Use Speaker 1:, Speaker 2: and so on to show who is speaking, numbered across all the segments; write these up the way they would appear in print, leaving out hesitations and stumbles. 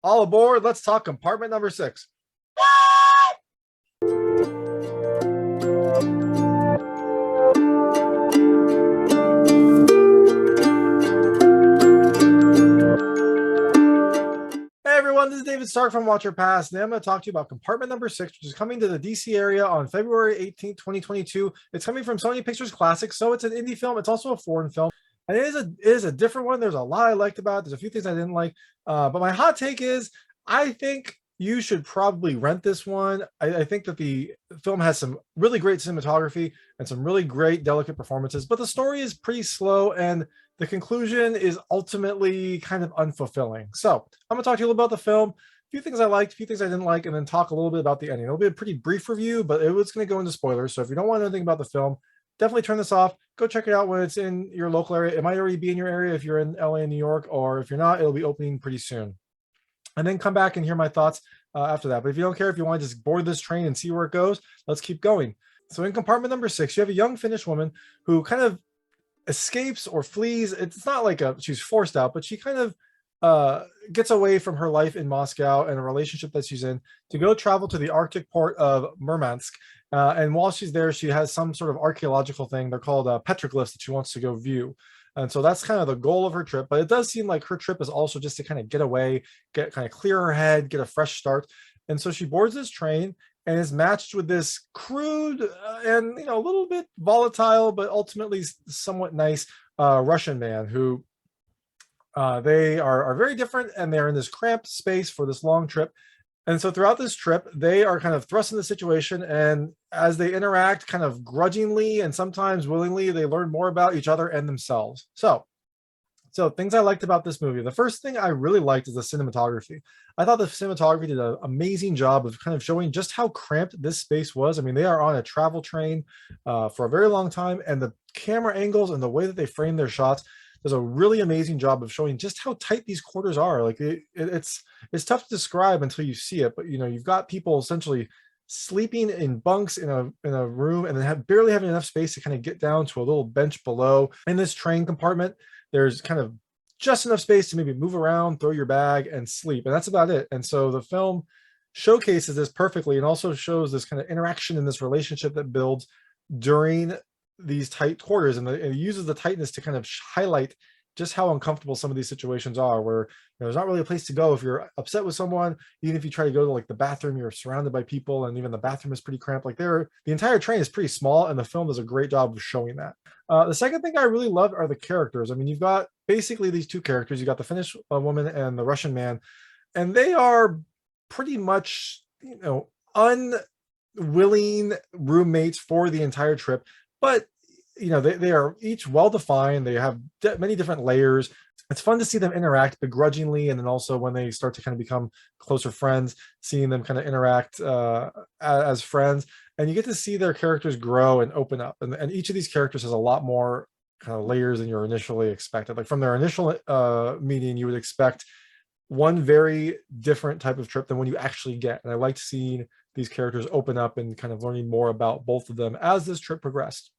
Speaker 1: All aboard. Let's talk compartment number 6. Hey everyone, this is David Stark from Watcher Pass. Today I'm going to talk to you about compartment number 6, which is coming to the DC area on February 18th, 2022. It's coming from Sony Pictures Classics, so it's an indie film. It's also a foreign film. And it is a different one. There's a lot I liked about it. There's a few things I didn't like. But my hot take is I think you should probably rent this one. I think that the film has some really great cinematography and some really great, delicate performances, but the story is pretty slow and the conclusion is ultimately kind of unfulfilling. So I'm going to talk to you a little about the film, a few things I liked, a few things I didn't like, and then talk a little bit about the ending. It'll be a pretty brief review, but it was going to go into spoilers. So if you don't want anything about the film, definitely turn this off. Go check it out when it's in your local area. It might already be in your area if you're in LA and New York, or if you're not, it'll be opening pretty soon. And then come back and hear my thoughts after that. But if you don't care, if you want to just board this train and see where it goes, let's keep going. So in compartment number 6, you have a young Finnish woman who kind of escapes or flees. It's not like she's forced out, but she kind of gets away from her life in Moscow and a relationship that she's in to go travel to the Arctic port of Murmansk. And while she's there, she has some sort of archaeological thing. They're called petroglyphs that she wants to go view. And so that's kind of the goal of her trip. But it does seem like her trip is also just to kind of get away, get kind of clear her head, get a fresh start. And so she boards this train and is matched with this crude and a little bit volatile, but ultimately somewhat nice Russian man who they are very different, and they're in this cramped space for this long trip. And so throughout this trip, they are kind of thrust in the situation, and as they interact kind of grudgingly and sometimes willingly, they learn more about each other and themselves. So things I liked about this movie. The first thing I really liked is the cinematography. I thought the cinematography did an amazing job of kind of showing just how cramped this space was. I mean, they are on a travel train for a very long time, and the camera angles and the way that they frame their shots does a really amazing job of showing just how tight these quarters are. Like it's tough to describe until you see it, but you've got people essentially sleeping in bunks in a room and then barely having enough space to kind of get down to a little bench below. In this train compartment, there's kind of just enough space to maybe move around, throw your bag, and sleep, and that's about it. And so the film showcases this perfectly and also shows this kind of interaction in this relationship that builds during these tight quarters, and it uses the tightness to kind of highlight just how uncomfortable some of these situations are, where there's not really a place to go if you're upset with someone. Even if you try to go to like the bathroom, you're surrounded by people, and even the bathroom is pretty cramped. Like the entire train is pretty small, and the film does a great job of showing that. The second thing I really loved are the characters. I mean, you've got basically these two characters. You got the Finnish woman and the Russian man, and they are pretty much unwilling roommates for the entire trip. But they are each well defined. They have many different layers. It's fun to see them interact begrudgingly, and then also when they start to kind of become closer friends, seeing them kind of interact as friends, and you get to see their characters grow and open up. And each of these characters has a lot more kind of layers than you're initially expected. Like from their initial meeting, you would expect one very different type of trip than what you actually get. And I liked seeing these characters open up and kind of learning more about both of them as this trip progressed.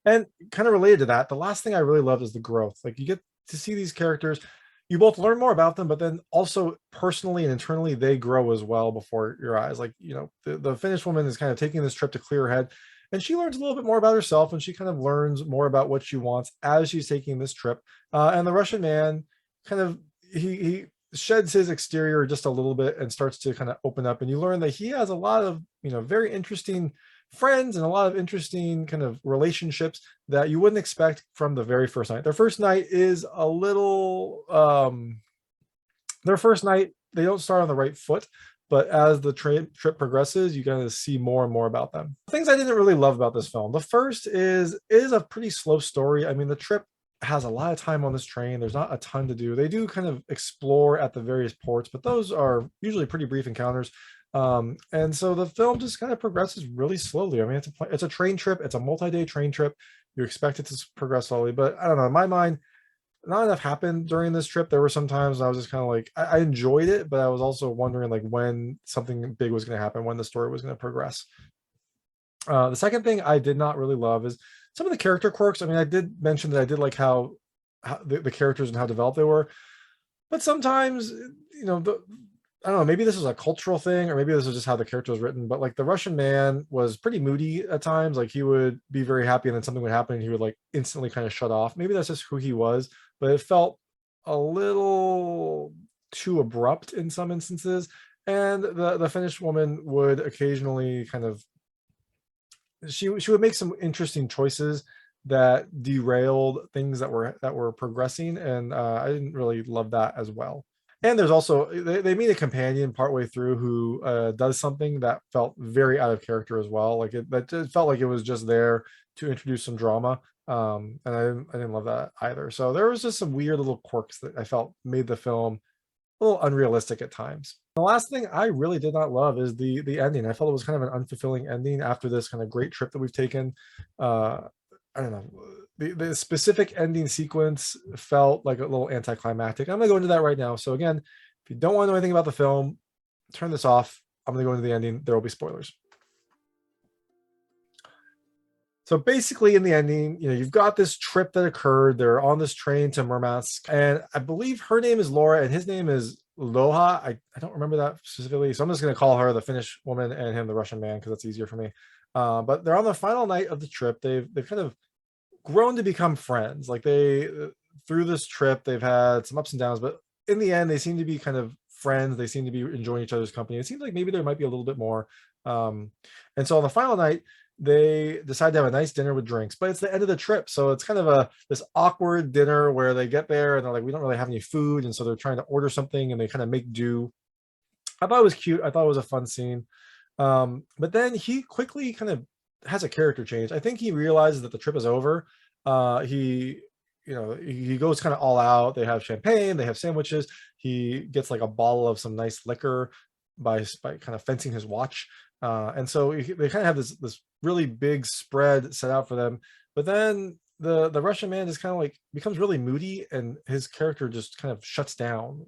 Speaker 1: And kind of related to that, the last thing I really loved is the growth. Like you get to see these characters, you both learn more about them, but then also personally and internally, they grow as well before your eyes. Like, the Finnish woman is kind of taking this trip to clear her head, and she learns a little bit more about herself, and she kind of learns more about what she wants as she's taking this trip. And the Russian man kind of, he sheds his exterior just a little bit and starts to kind of open up, and you learn that he has a lot of, very interesting friends and a lot of interesting kind of relationships that you wouldn't expect from the very first night. Their first night is a little their first night, they don't start on the right foot, but as the trip progresses, you kind of see more and more about them. Things I didn't really love about this film. The first is a pretty slow story. I mean, the trip has a lot of time on this train. There's not a ton to do. They do kind of explore at the various ports, but those are usually pretty brief encounters. And so the film just kind of progresses really slowly. I mean, it's a train trip. It's a multi-day train trip. You expect it to progress slowly, but I don't know. In my mind, not enough happened during this trip. There were some times I was just kind of like, I enjoyed it, but I was also wondering like when something big was going to happen, when the story was going to progress. The second thing I did not really love is some of the character quirks. I mean, I did mention that I did like how the characters and how developed they were. But sometimes, I don't know, maybe this was a cultural thing, or maybe this was just how the character was written, but like the Russian man was pretty moody at times. Like he would be very happy and then something would happen and he would like instantly kind of shut off. Maybe that's just who he was, but it felt a little too abrupt in some instances. And the Finnish woman would occasionally kind of she would make some interesting choices that derailed things that were progressing, and I didn't really love that as well. And there's also they meet a companion partway through who does something that felt very out of character as well. Like it felt like it was just there to introduce some drama, and I didn't love that either. So there was just some weird little quirks that I felt made the film a little unrealistic at times. The last thing I really did not love is the ending. I felt it was kind of an unfulfilling ending after this kind of great trip that we've taken. Uh, I don't know. The specific ending sequence felt like a little anticlimactic. I'm gonna go into that right now. So again, if you don't want to know anything about the film, turn this off. I'm gonna go into the ending. There will be spoilers. So basically, in the ending, you've got this trip that occurred. They're on this train to Murmansk, and I believe her name is Laura, and his name is Loha. I don't remember that specifically, so I'm just going to call her the Finnish woman and him the Russian man because that's easier for me. But they're on the final night of the trip. They've kind of grown to become friends. Like they through this trip, they've had some ups and downs, but in the end, they seem to be kind of friends. They seem to be enjoying each other's company. It seems like maybe there might be a little bit more. And so on the final night they decide to have a nice dinner with drinks, but it's the end of the trip, so it's kind of this awkward dinner where they get there and they're like, we don't really have any food, and so they're trying to order something and they kind of make do. I thought it was cute. I thought it was a fun scene. But then he quickly kind of has a character change. I think he realizes that the trip is over. He he goes kind of all out. They have champagne, they have sandwiches. He gets like a bottle of some nice liquor by kind of fencing his watch. And so they kind of have this really big spread set out for them. But then the Russian man just kind of like becomes really moody, and his character just kind of shuts down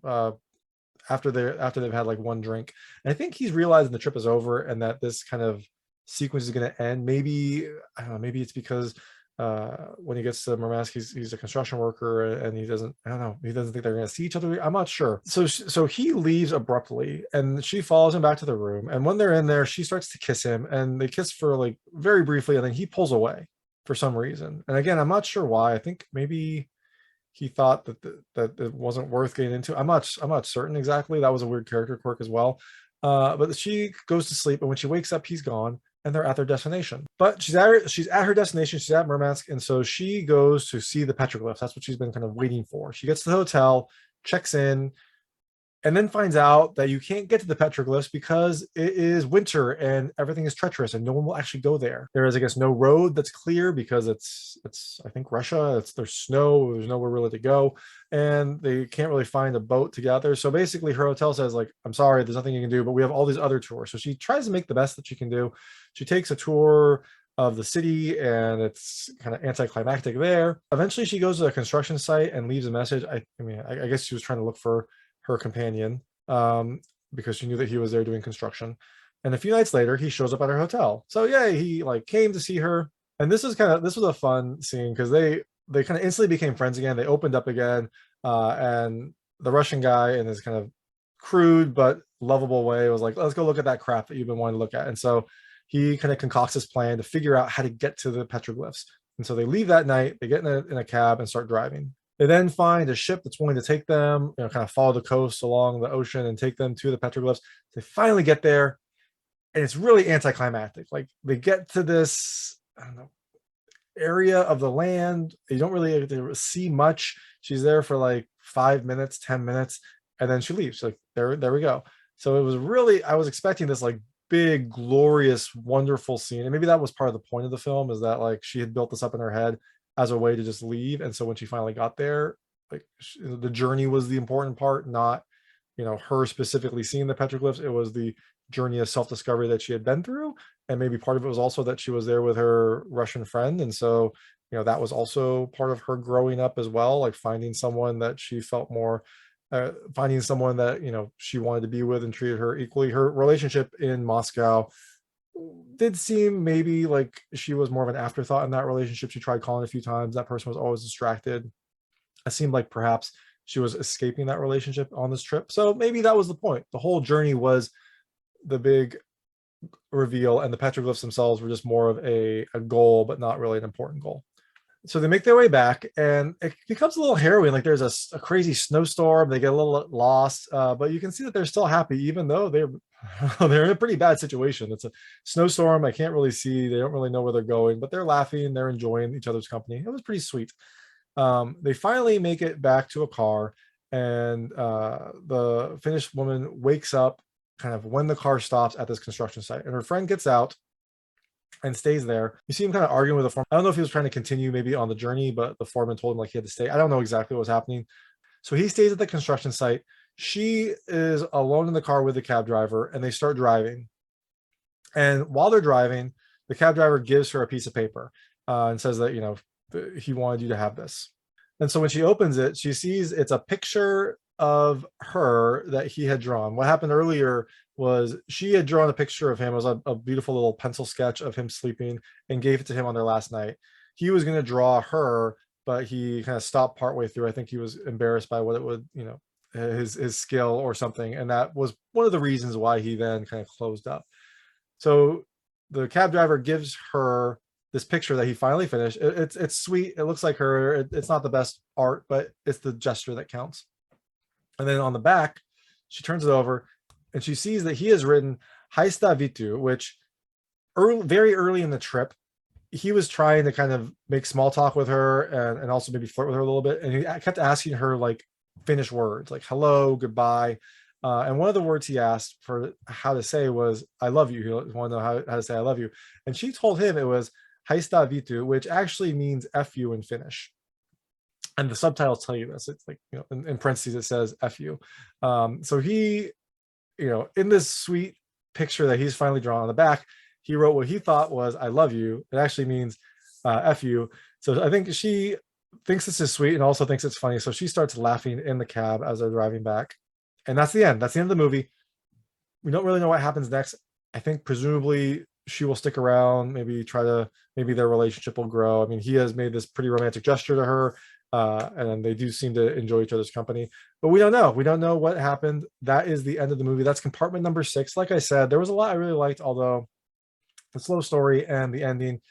Speaker 1: after they've had like one drink. And I think he's realizing the trip is over and that this kind of sequence is going to end. Maybe I don't know. Maybe it's because when he gets to Murmansk, he's a construction worker, and he doesn't. I don't know. He doesn't think they're going to see each other. I'm not sure. So he leaves abruptly, and she follows him back to the room. And when they're in there, she starts to kiss him, and they kiss for like very briefly, and then he pulls away for some reason. And again, I'm not sure why. I think maybe he thought that it wasn't worth getting into. I'm not certain exactly. That was a weird character quirk as well. But she goes to sleep, and when she wakes up, he's gone, and they're at their destination. But she's at her destination. She's at Murmansk, and so she goes to see the petroglyphs. That's what she's been kind of waiting for. She gets to the hotel, checks in, and then finds out that you can't get to the petroglyphs because it is winter and everything is treacherous and no one will actually go there. There is, I guess, no road that's clear because it's I think Russia. There's snow. There's nowhere really to go, and they can't really find a boat to get out there. So basically, her hotel says like, "I'm sorry, there's nothing you can do, but we have all these other tours." So she tries to make the best that she can do. She takes a tour of the city, and it's kind of anticlimactic there. Eventually, she goes to a construction site and leaves a message. I guess she was trying to look for her companion, because she knew that he was there doing construction. And a few nights later, he shows up at her hotel. So yeah, he like came to see her. And this was a fun scene because they kind of instantly became friends again. They opened up again, and the Russian guy, in his kind of crude but lovable way, was like, "Let's go look at that crap that you've been wanting to look at." And so he kind of concocts this plan to figure out how to get to the petroglyphs. And so they leave that night. They get in a cab and start driving. They then find a ship that's willing to take them, kind of follow the coast along the ocean and take them to the petroglyphs. They finally get there, and it's really anticlimactic. Like they get to this, I don't know, area of the land. You don't really see much. She's there for like 5 minutes, 10 minutes, and then she leaves. Like there we go. So it was really, I was expecting this like big, glorious, wonderful scene. And maybe that was part of the point of the film, is that like she had built this up in her head as a way to just leave. And so when she finally got there, like the journey was the important part, not, her specifically seeing the petroglyphs. It was the journey of self-discovery that she had been through. And maybe part of it was also that she was there with her Russian friend. And so, that was also part of her growing up as well, like finding someone that she felt more, finding someone that, she wanted to be with and treated her equally. Her relationship in Moscow did seem maybe like she was more of an afterthought in that relationship. She tried calling a few times. That person was always distracted. It seemed like perhaps she was escaping that relationship on this trip. So maybe that was the point. The whole journey was the big reveal, and the petroglyphs themselves were just more of a goal, but not really an important goal. So they make their way back, and it becomes a little harrowing. Like there's a crazy snowstorm. They get a little lost, but you can see that they're still happy, even though they're they're in a pretty bad situation. It's a snowstorm. I can't really see. They don't really know where they're going, but they're laughing. They're enjoying each other's company. It was pretty sweet. They finally make it back to a car, and the Finnish woman wakes up kind of when the car stops at this construction site, and her friend gets out and stays there. You see him kind of arguing with the foreman. I don't know if he was trying to continue maybe on the journey, but the foreman told him like he had to stay. I don't know exactly what was happening. So he stays at the construction site. She is alone in the car with the cab driver, and they start driving. And while they're driving, the cab driver gives her a piece of paper and says that, you know, he wanted you to have this. And so when she opens it, she sees it's a picture of her that he had drawn. What happened earlier was she had drawn a picture of him. It was a beautiful little pencil sketch of him sleeping, and gave it to him on their last night. He was going to draw her, but he kind of stopped partway through. I think he was embarrassed by what it would, you know, his skill or something. And that was one of the reasons why he then kind of closed up. So the cab driver gives her this picture that he finally finished. It's sweet. It looks like her. It's not the best art, but it's the gesture that counts. And then on the back, she turns it over, and she sees that he has written Haista Vitu, which very early in the trip, he was trying to kind of make small talk with her, and also maybe flirt with her a little bit. And he kept asking her like Finnish words, like hello, goodbye. And one of the words he asked for how to say was I love you. He wanted to know how to say I love you. And she told him it was Haista Vitu, which actually means F you in Finnish. And the subtitles tell you this. It's like, you know, in parentheses, it says F you. So he, you know, in this sweet picture that he's finally drawn on the back, he wrote what he thought was I love you. It actually means F you. So I think she thinks this is sweet and also thinks it's funny. So she starts laughing in the cab as they're driving back. And that's the end. That's the end of the movie. We don't really know what happens next. I think presumably she will stick around, maybe their relationship will grow. I mean, he has made this pretty romantic gesture to her. And they do seem to enjoy each other's company, but we don't know. We don't know what happened. That is the end of the movie. That's compartment number 6. Like I said, there was a lot I really liked, although the slow story and the ending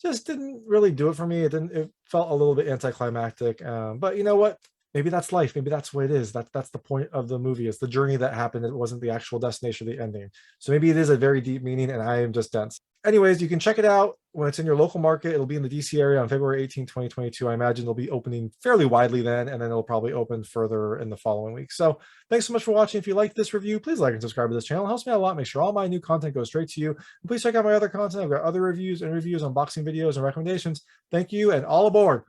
Speaker 1: just didn't really do it for me. It felt a little bit anticlimactic. But you know what? Maybe that's life. Maybe that's what it is. That's the point of the movie. It's the journey that happened. It wasn't the actual destination, the ending. So maybe it is a very deep meaning, and I am just dense. Anyways, you can check it out when it's in your local market. It'll be in the DC area on February 18, 2022. I imagine they'll be opening fairly widely then, and then it'll probably open further in the following week. So thanks so much for watching. If you liked this review, please like and subscribe to this channel. It helps me out a lot. Make sure all my new content goes straight to you. And please check out my other content. I've got other reviews, unboxing videos, and recommendations. Thank you, and all aboard.